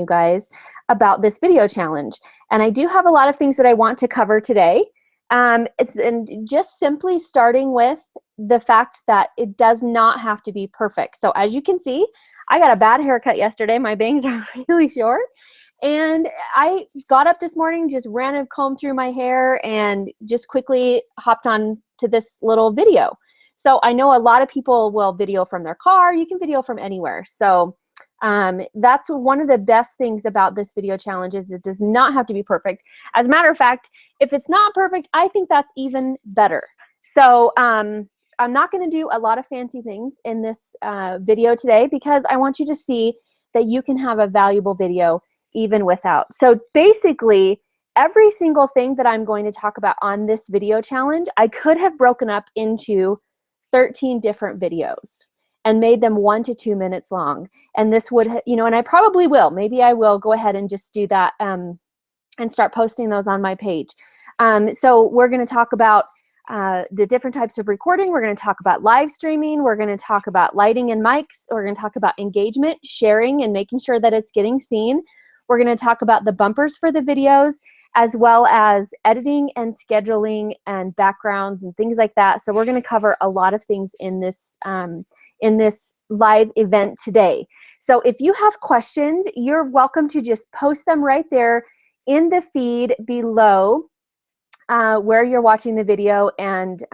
you guys about this video challenge. And I do have a lot of things that I want to cover today. It's just simply starting with the fact that it does not have to be perfect. So as you can see, I got a bad haircut yesterday. My bangs are really short. And I got up this morning, just ran a comb through my hair and just quickly hopped on to this little video. So I know a lot of people will video from their car. You can video from anywhere. So that's one of the best things about this video challenge is it does not have to be perfect. As a matter of fact, if it's not perfect, I think that's even better. So I'm not going to do a lot of fancy things in this video today because I want you to see that you can have a valuable video even without. So basically, every single thing that I'm going to talk about on this video challenge, I could have broken up into 13 different videos and made them 1 to 2 minutes long. And this would, and I probably will. Maybe I will go ahead and just do that and start posting those on my page. So we're going to talk about the different types of recording. We're going to talk about live streaming. We're going to talk about lighting and mics. We're going to talk about engagement, sharing, and making sure that it's getting seen. We're going to talk about the bumpers for the videos, as well as editing and scheduling and backgrounds and things like that. So we're going to cover a lot of things in this live event today. So if you have questions, you're welcome to just post them right there in the feed below where you're watching the video, and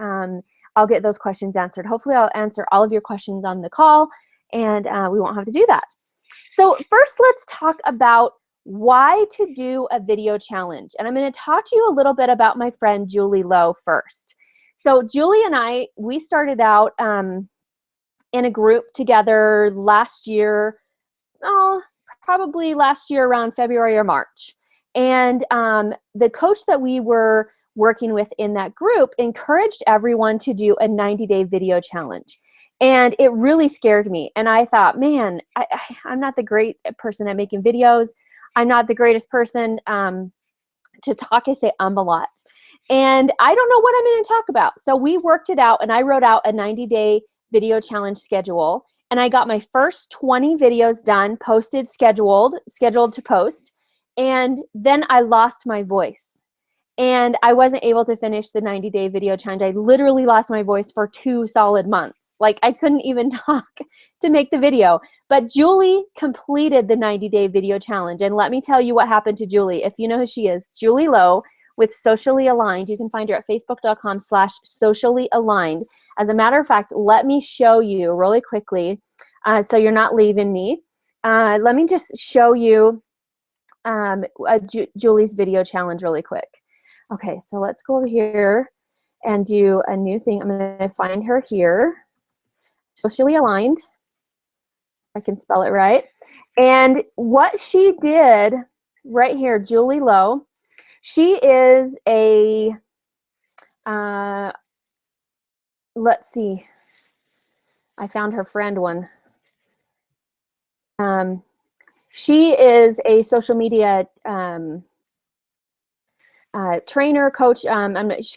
I'll get those questions answered. Hopefully I'll answer all of your questions on the call, and we won't have to do that. So first, let's talk about why to do a video challenge. And I'm going to talk to you a little bit about my friend Julie Lowe first. So Julie and we started out in a group together last year, probably last year around February or March. And the coach that we were working with in that group encouraged everyone to do a 90-day video challenge. And it really scared me. And I thought, man, I'm not the great person at making videos. I'm not the greatest person to talk. I say a lot. And I don't know what I'm going to talk about. So we worked it out, and I wrote out a 90-day video challenge schedule. And I got my first 20 videos done, posted, scheduled to post. And then I lost my voice. And I wasn't able to finish the 90-day video challenge. I literally lost my voice for 2 solid months. Like, I couldn't even talk to make the video. But Julie completed the 90-day video challenge. And let me tell you what happened to Julie. If you know who she is, Julie Lowe with Socially Aligned. You can find her at facebook.com/sociallyaligned. As a matter of fact, let me show you really quickly so you're not leaving me. Let me just show you Julie's video challenge really quick. Okay, so let's go over here and do a new thing. I'm going to find her here. Socially Aligned. I can spell it right. And what she did right here, Julie Lowe, she is a, let's see, I found her friend one. She is a social media trainer, coach,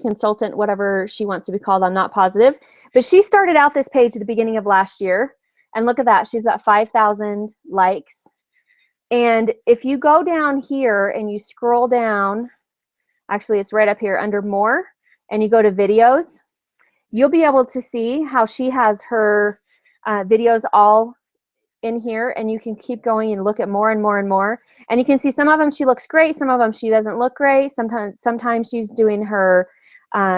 consultant, whatever she wants to be called. I'm not positive. But she started out this page at the beginning of last year. And look at that. She's got 5,000 likes. And if you go down here and you scroll down, actually it's right up here under more, and you go to videos, you'll be able to see how she has her videos all in here, and you can keep going and look at more and more and more. And you can see some of them she looks great, some of them she doesn't look great. Sometimes she's doing her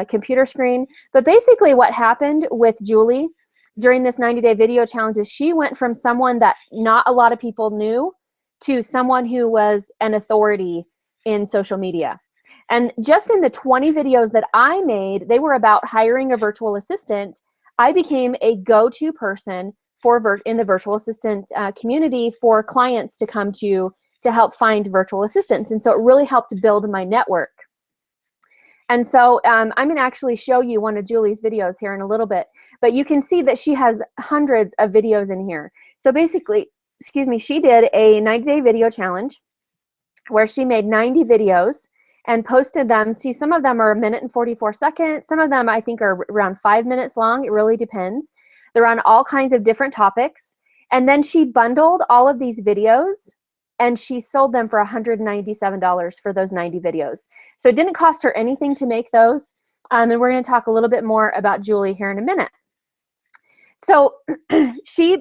computer screen. But basically what happened with Julie during this 90-day video challenge is she went from someone that not a lot of people knew to someone who was an authority in social media. And just in the 20 videos that I made, they were about hiring a virtual assistant. I became a go-to person in the virtual assistant community for clients to come to help find virtual assistants. And so it really helped build my network. And so I'm going to actually show you one of Julie's videos here in a little bit. But you can see that she has hundreds of videos in here. So basically, she did a 90-day video challenge where she made 90 videos and posted them. See, some of them are 1 minute and 44 seconds. Some of them I think are around 5 minutes long. It really depends. They're on all kinds of different topics. And then she bundled all of these videos and she sold them for $197 for those 90 videos. So it didn't cost her anything to make those. And we're going to talk a little bit more about Julie here in a minute. So she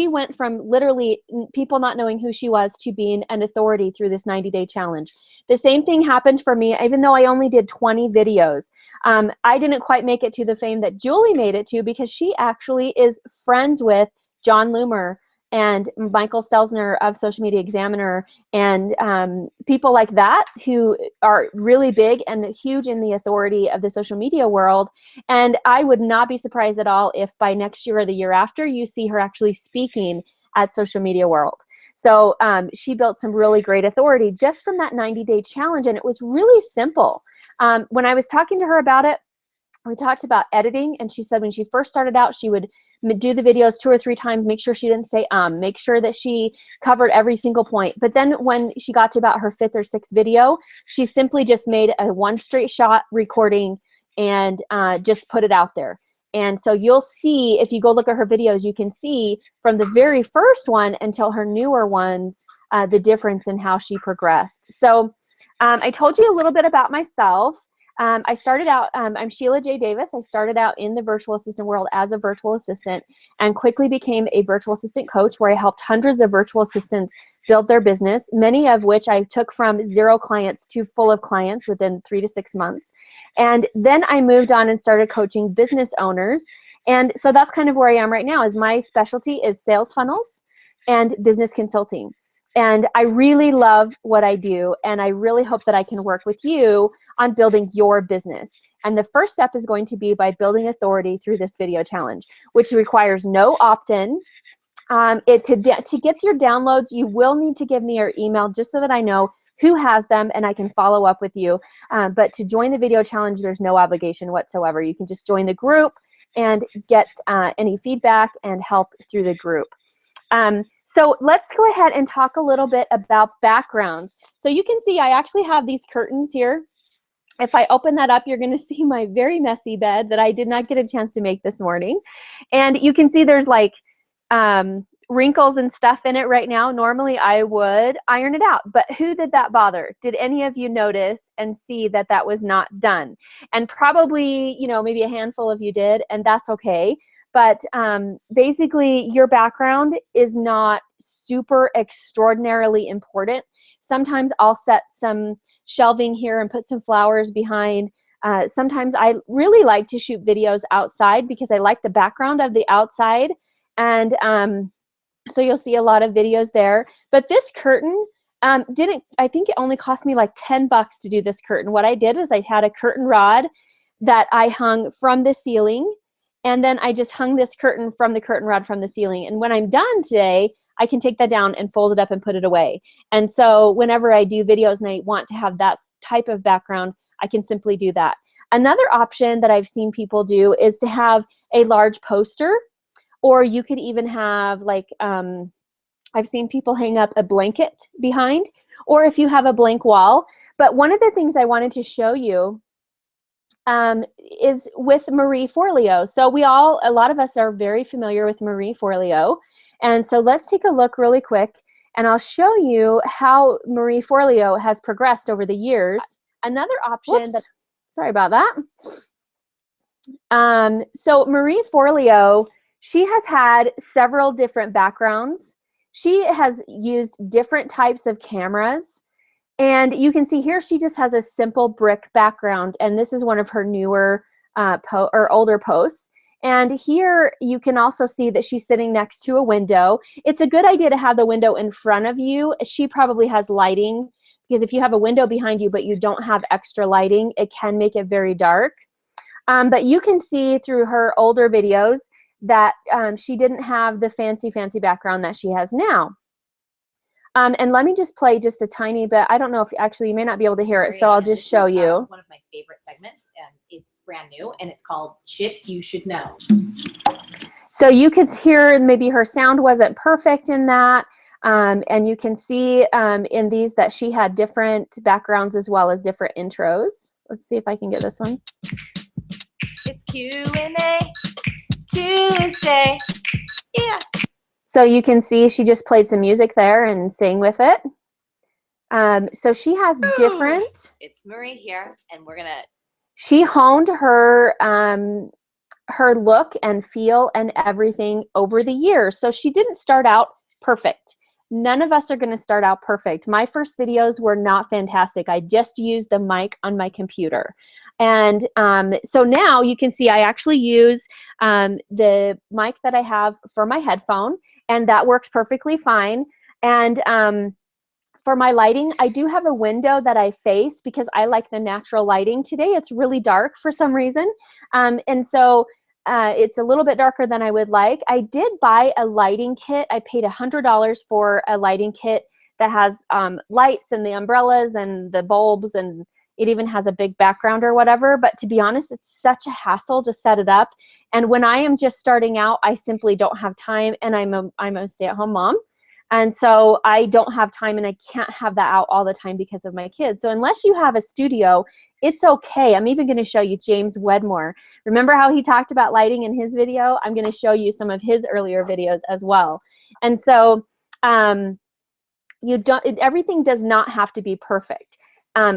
went from literally people not knowing who she was to being an authority through this 90-day challenge. The same thing happened for me, even though I only did 20 videos. I didn't quite make it to the fame that Julie made it to, because she actually is friends with John Loomer and Michael Stelzner of Social Media Examiner, and people like that who are really big and huge in the authority of the social media world. And I would not be surprised at all if by next year or the year after you see her actually speaking at Social Media World. So she built some really great authority just from that 90-day challenge, and it was really simple. When I was talking to her about it, we talked about editing, and she said when she first started out, she would do the videos 2 or 3 times, make sure she didn't say make sure that she covered every single point. But then when she got to about her 5th or 6th video, she simply just made a 1 straight shot recording and just put it out there. And so you'll see, if you go look at her videos, you can see from the very first one until her newer ones, the difference in how she progressed. So I told you a little bit about myself. I started out, I'm Sheila J. Davis. I started out in the virtual assistant world as a virtual assistant and quickly became a virtual assistant coach, where I helped hundreds of virtual assistants build their business, many of which I took from 0 clients to full of clients within 3 to 6 months. And then I moved on and started coaching business owners. And so that's kind of where I am right now. Is my specialty is sales funnels and business consulting. And I really love what I do, and I really hope that I can work with you on building your business. And the first step is going to be by building authority through this video challenge, which requires no opt-in. To get your downloads, you will need to give me your email just so that I know who has them and I can follow up with you. But to join the video challenge, there's no obligation whatsoever. You can just join the group and get any feedback and help through the group. So let's go ahead and talk a little bit about backgrounds. So you can see I actually have these curtains here. If I open that up, you're going to see my very messy bed that I did not get a chance to make this morning. And you can see there's like wrinkles and stuff in it right now. Normally I would iron it out, but who did that bother? Did any of you notice and see that that was not done? And probably, you know, maybe a handful of you did, and that's okay. But basically, your background is not super extraordinarily important. Sometimes I'll set some shelving here and put some flowers behind. Sometimes I really like to shoot videos outside because I like the background of the outside. And so you'll see a lot of videos there. But this curtain I think it only cost me like $10 to do this curtain. What I did was I had a curtain rod that I hung from the ceiling. And then I just hung this curtain from the curtain rod from the ceiling. And when I'm done today, I can take that down and fold it up and put it away. And so whenever I do videos and I want to have that type of background, I can simply do that. Another option that I've seen people do is to have a large poster, or you could even have like, I've seen people hang up a blanket behind, or if you have a blank wall. But one of the things I wanted to show you is with Marie Forleo. So a lot of us are very familiar with Marie Forleo. And so let's take a look really quick, and I'll show you how Marie Forleo has progressed over the years. Another option sorry about that. So Marie Forleo, she has had several different backgrounds. She has used different types of cameras. And you can see here she just has a simple brick background, and this is one of her newer older posts. And here you can also see that she's sitting next to a window. It's a good idea to have the window in front of you. She probably has lighting, because if you have a window behind you but you don't have extra lighting, it can make it very dark. But you can see through her older videos that she didn't have the fancy background that she has now. And let me just play just a tiny bit. I don't know if actually you may not be able to hear it, so I'll just show you. One of my favorite segments, and it's brand new, and it's called Shit You Should Know. So you could hear maybe her sound wasn't perfect in that. And you can see in these that she had different backgrounds as well as different intros. Let's see if I can get this one. It's Q&A Tuesday. Yeah. So you can see she just played some music there and sang with it. So she has different. It's Marie here, and we're gonna. She honed her her look and feel and everything over the years. So she didn't start out perfect. None of us are going to start out perfect. My first videos were not fantastic. I just used the mic on my computer. And so now you can see I actually use the mic that I have for my headphone, and that works perfectly fine. And for my lighting, I do have a window that I face because I like the natural lighting. Today it's really dark for some reason. And so it's a little bit darker than I would like. I did buy a lighting kit. I paid $100 for a lighting kit that has lights and the umbrellas and the bulbs, and it even has a big background or whatever. But to be honest, it's such a hassle to set it up. And when I am just starting out, I simply don't have time, and I'm a stay-at-home mom. And so I don't have time, and I can't have that out all the time because of my kids. So unless you have a studio, it's okay. I'm even going to show you James Wedmore. Remember how he talked about lighting in his video? I'm going to show you some of his earlier videos as well. And so everything does not have to be perfect.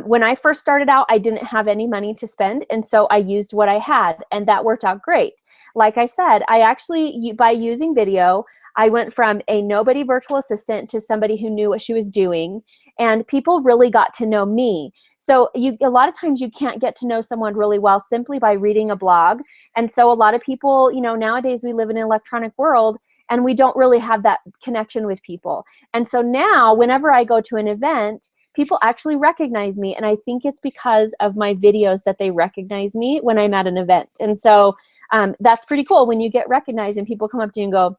When I first started out, I didn't have any money to spend, and so I used what I had, and that worked out great. Like I said, I actually, by using video, I went from a nobody virtual assistant to somebody who knew what she was doing, and people really got to know me. So a lot of times you can't get to know someone really well simply by reading a blog. And so a lot of people, nowadays we live in an electronic world, and we don't really have that connection with people. And so now whenever I go to an event, people actually recognize me, and I think it's because of my videos that they recognize me when I'm at an event. And so that's pretty cool when you get recognized and people come up to you and go,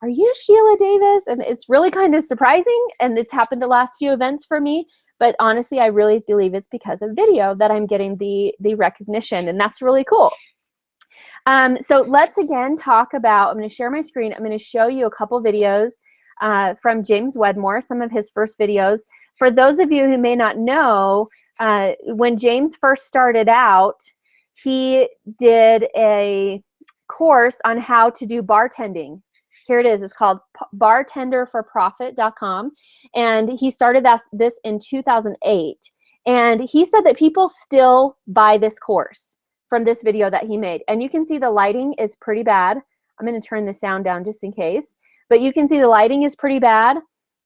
"Are you Sheila Davis?" And it's really kind of surprising, and it's happened the last few events for me. But honestly, I really believe it's because of video that I'm getting the recognition, and that's really cool. So let's again talk about, I'm going to share my screen. I'm going to show you a couple videos from James Wedmore, some of his first videos. For those of you who may not know, when James first started out, he did a course on how to do bartending. Here it is. It's called bartenderforprofit.com. And he started this in 2008. And he said that people still buy this course from this video that he made. And you can see the lighting is pretty bad. I'm going to turn the sound down just in case. But you can see the lighting is pretty bad.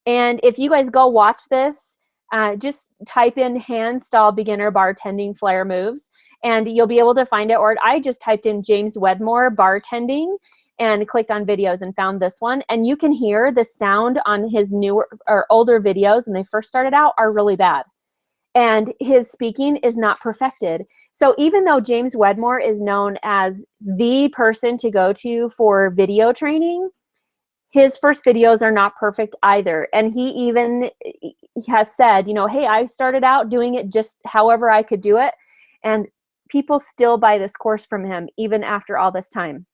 And if you guys go watch this, just type in handstall beginner bartending flare moves, and you'll be able to find it. Or I just typed in James Wedmore bartending and clicked on videos and found this one. And you can hear the sound on his newer or older videos when they first started out are really bad. And his speaking is not perfected. So even though James Wedmore is known as the person to go to for video training, his first videos are not perfect either. And he has said, hey, I started out doing it just however I could do it. And people still buy this course from him even after all this time,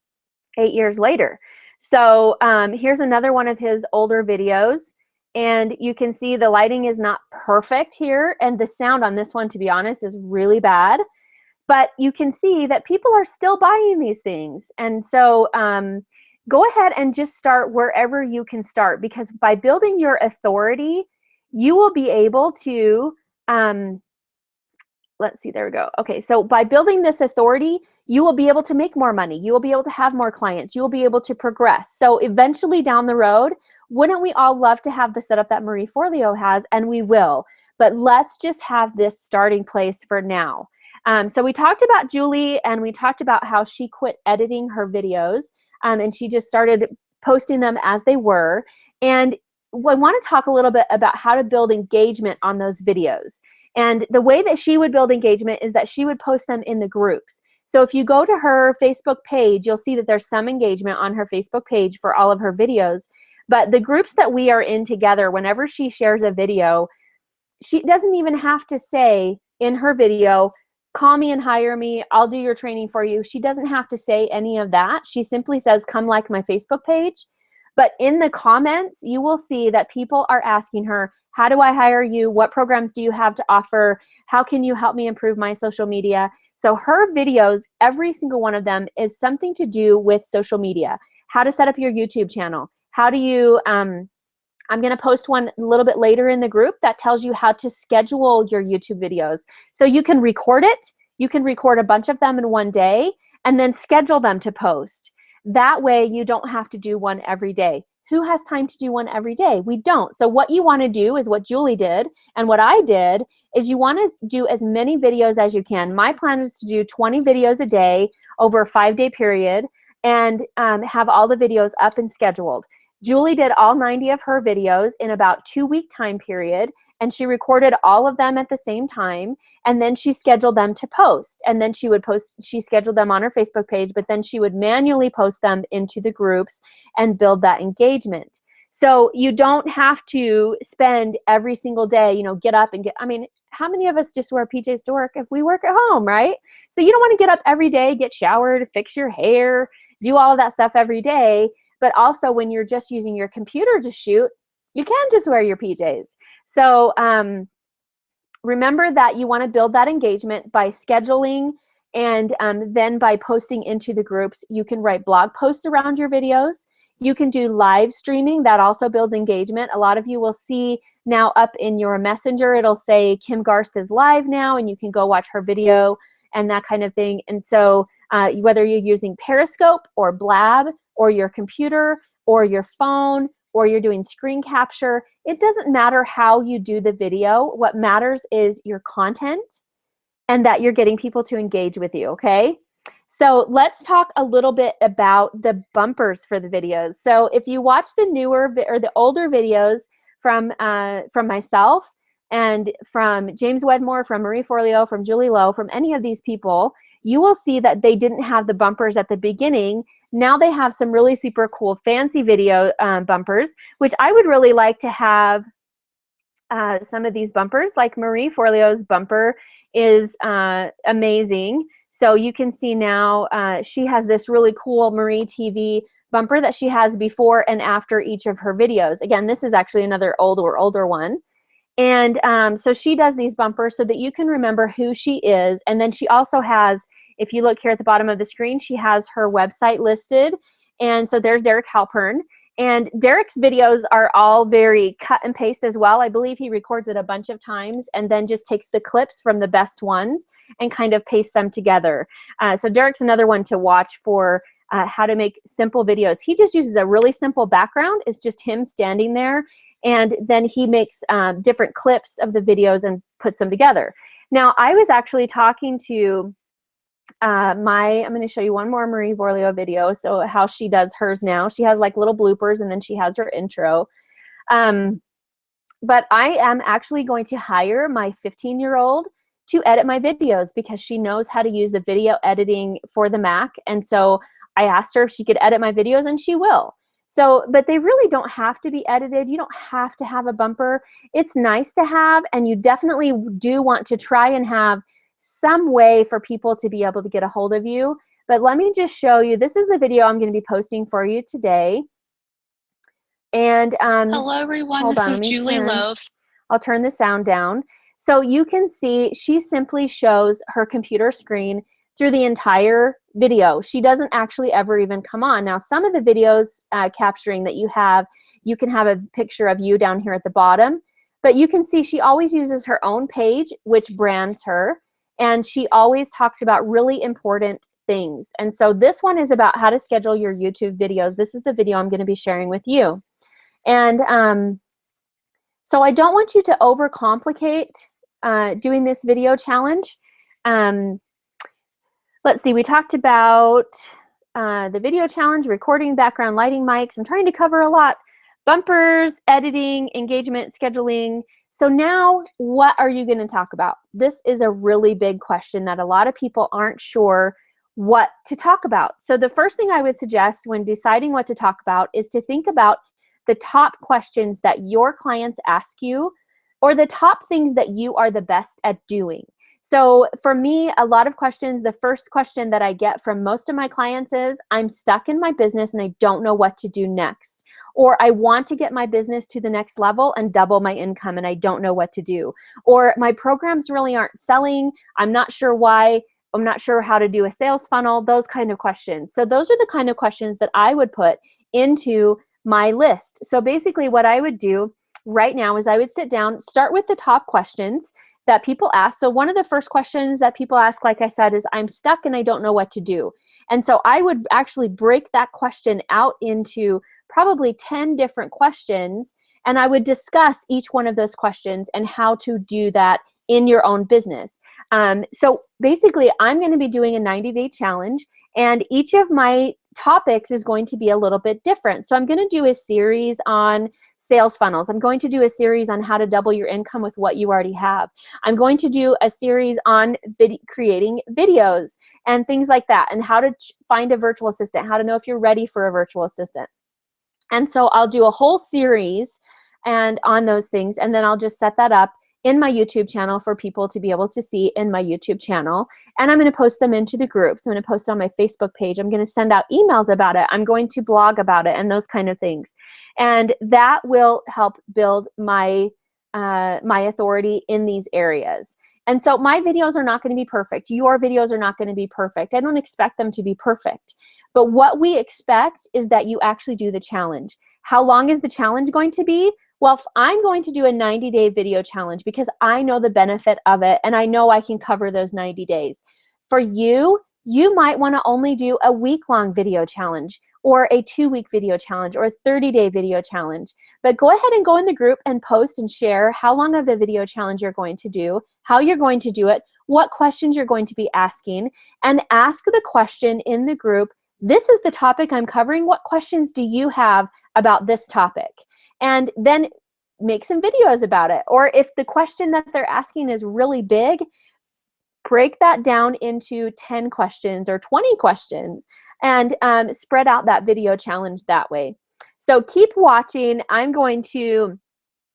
8 years later. So here's another one of his older videos. And you can see the lighting is not perfect here. And the sound on this one, to be honest, is really bad. But you can see that people are still buying these things. And so go ahead and just start wherever you can start, because by building your authority, you will be able to, let's see, there we go. Okay, so by building this authority, you will be able to make more money. You will be able to have more clients. You will be able to progress. So eventually down the road, wouldn't we all love to have the setup that Marie Forleo has? And we will. But let's just have this starting place for now. So we talked about Julie, and we talked about how she quit editing her videos. And she just started posting them as they were. And I want to talk a little bit about how to build engagement on those videos. And the way that she would build engagement is that she would post them in the groups. So if you go to her Facebook page, you'll see that there's some engagement on her Facebook page for all of her videos. But the groups that we are in together, whenever she shares a video, she doesn't even have to say in her video, "Call me and hire me, I'll do your training for you." She doesn't have to say any of that. She simply says, "Come like my Facebook page." But in the comments, you will see that people are asking her, "How do I hire you? What programs do you have to offer? How can you help me improve my social media?" So her videos, every single one of them, is something to do with social media. How to set up your YouTube channel, How do you, I'm going to post one a little bit later in the group that tells you how to schedule your YouTube videos. So you can record it. You can record a bunch of them in one day and then schedule them to post. That way you don't have to do one every day. Who has time to do one every day? We don't. So what you want to do is what Julie did and what I did is you want to do as many videos as you can. My plan is to do 20 videos a day over a 5-day period and have all the videos up and scheduled. Julie did all 90 of her videos in about 2-week time period, and she recorded all of them at the same time, and then she scheduled them to post. And then she scheduled them on her Facebook page, but then she would manually post them into the groups and build that engagement. So you don't have to spend every single day, get up and how many of us just wear PJs to work if we work at home, right? So you don't want to get up every day, get showered, fix your hair, do all of that stuff every day. But also when you're just using your computer to shoot, you can just wear your PJs. So remember that you want to build that engagement by scheduling and then by posting into the groups. You can write blog posts around your videos. You can do live streaming. That also builds engagement. A lot of you will see now up in your messenger, it'll say Kim Garst is live now, and you can go watch her video and that kind of thing. And so whether you're using Periscope or Blab or your computer or your phone or you're doing screen capture, it doesn't matter how you do the video. What matters is your content and that you're getting people to engage with you, okay? So let's talk a little bit about the bumpers for the videos. So if you watch the newer or the older videos from myself and from James Wedmore, from Marie Forleo, from Julie Lowe, from any of these people, you will see that they didn't have the bumpers at the beginning. Now they have some really super cool fancy video bumpers, which I would really like to have some of these bumpers. Like Marie Forleo's bumper is amazing. So you can see now she has this really cool Marie TV bumper that she has before and after each of her videos. Again, this is actually another older one. And so she does these bumpers so that you can remember who she is. And then she also has, if you look here at the bottom of the screen, she has her website listed. And so there's Derek Halpern. And Derek's videos are all very cut and paste as well. I believe he records it a bunch of times and then just takes the clips from the best ones and kind of pastes them together. So Derek's another one to watch for how to make simple videos. He just uses a really simple background. It's just him standing there. And then he makes different clips of the videos and puts them together. Now, I was actually talking to I'm going to show you one more Marie Forleo video. So how she does hers now. She has like little bloopers and then she has her intro. But I am actually going to hire my 15-year-old to edit my videos because she knows how to use the video editing for the Mac. And so I asked her if she could edit my videos, and she will. So, but they really don't have to be edited. You don't have to have a bumper. It's nice to have, and you definitely do want to try and have some way for people to be able to get a hold of you. But let me just show you. This is the video I'm going to be posting for you today. And hello everyone, this is Julie Lowe. I'll turn the sound down. So you can see she simply shows her computer screen through the entire video. She doesn't actually ever even come on. Now, some of the videos capturing that you can have a picture of you down here at the bottom, but you can see she always uses her own page, which brands her, and she always talks about really important things. And so this one is about how to schedule your YouTube videos. This is the video I'm going to be sharing with you. And so I don't want you to overcomplicate doing this video challenge. Let's see, we talked about the video challenge, recording, background, lighting, mics. I'm trying to cover a lot. Bumpers, editing, engagement, scheduling. So now what are you going to talk about? This is a really big question that a lot of people aren't sure what to talk about. So the first thing I would suggest when deciding what to talk about is to think about the top questions that your clients ask you, or the top things that you are the best at doing. So for me, a lot of questions, the first question that I get from most of my clients is, I'm stuck in my business and I don't know what to do next. Or I want to get my business to the next level and double my income and I don't know what to do. Or my programs really aren't selling. I'm not sure why. I'm not sure how to do a sales funnel, those kind of questions. So those are the kind of questions that I would put into my list. So basically what I would do right now is I would sit down, start with the top questions that people ask. So one of the first questions that people ask, like I said, is I'm stuck and I don't know what to do. And so I would actually break that question out into probably 10 different questions, and I would discuss each one of those questions and how to do that in your own business. So basically, I'm going to be doing a 90-day challenge, and each of my topics is going to be a little bit different. So I'm going to do a series on sales funnels. I'm going to do a series on how to double your income with what you already have. I'm going to do a series on creating videos and things like that, and how to find a virtual assistant, how to know if you're ready for a virtual assistant. And so I'll do a whole series and on those things, and then I'll just set that up in my YouTube channel for people to be able to see in my YouTube channel. And I'm going to post them into the groups. I'm going to post it on my Facebook page. I'm going to send out emails about it. I'm going to blog about it and those kind of things. And that will help build my my authority in these areas. And so my videos are not going to be perfect. Your videos are not going to be perfect. I don't expect them to be perfect. But what we expect is that you actually do the challenge. How long is the challenge going to be? Well, I'm going to do a 90-day video challenge because I know the benefit of it and I know I can cover those 90 days. For you, you might want to only do a week-long video challenge or a 2-week video challenge or a 30-day video challenge. But go ahead and go in the group and post and share how long of a video challenge you're going to do, how you're going to do it, what questions you're going to be asking, and ask the question in the group, this is the topic I'm covering. What questions do you have about this topic? And then make some videos about it. Or if the question that they're asking is really big, break that down into 10 questions or 20 questions and spread out that video challenge that way. So keep watching. I'm going to,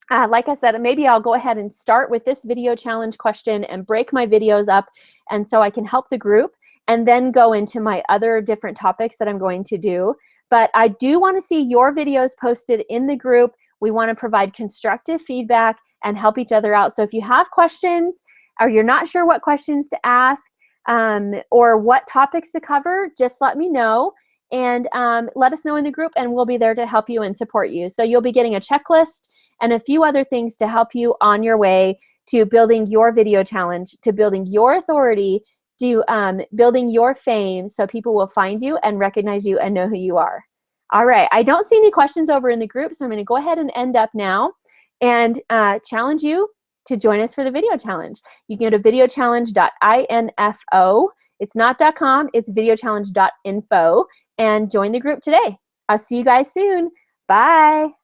like I said, maybe I'll go ahead and start with this video challenge question and break my videos up, and so I can help the group, and then go into my other different topics that I'm going to do. But I do want to see your videos posted in the group. We want to provide constructive feedback and help each other out. So if you have questions or you're not sure what questions to ask or what topics to cover, just let me know and let us know in the group, and we'll be there to help you and support you. So you'll be getting a checklist and a few other things to help you on your way to building your video challenge, to building your authority, to building your fame so people will find you and recognize you and know who you are. All right, I don't see any questions over in the group, so I'm going to go ahead and end up now and challenge you to join us for the video challenge. You can go to videochallenge.info. It's not .com, it's videochallenge.info, and join the group today. I'll see you guys soon. Bye.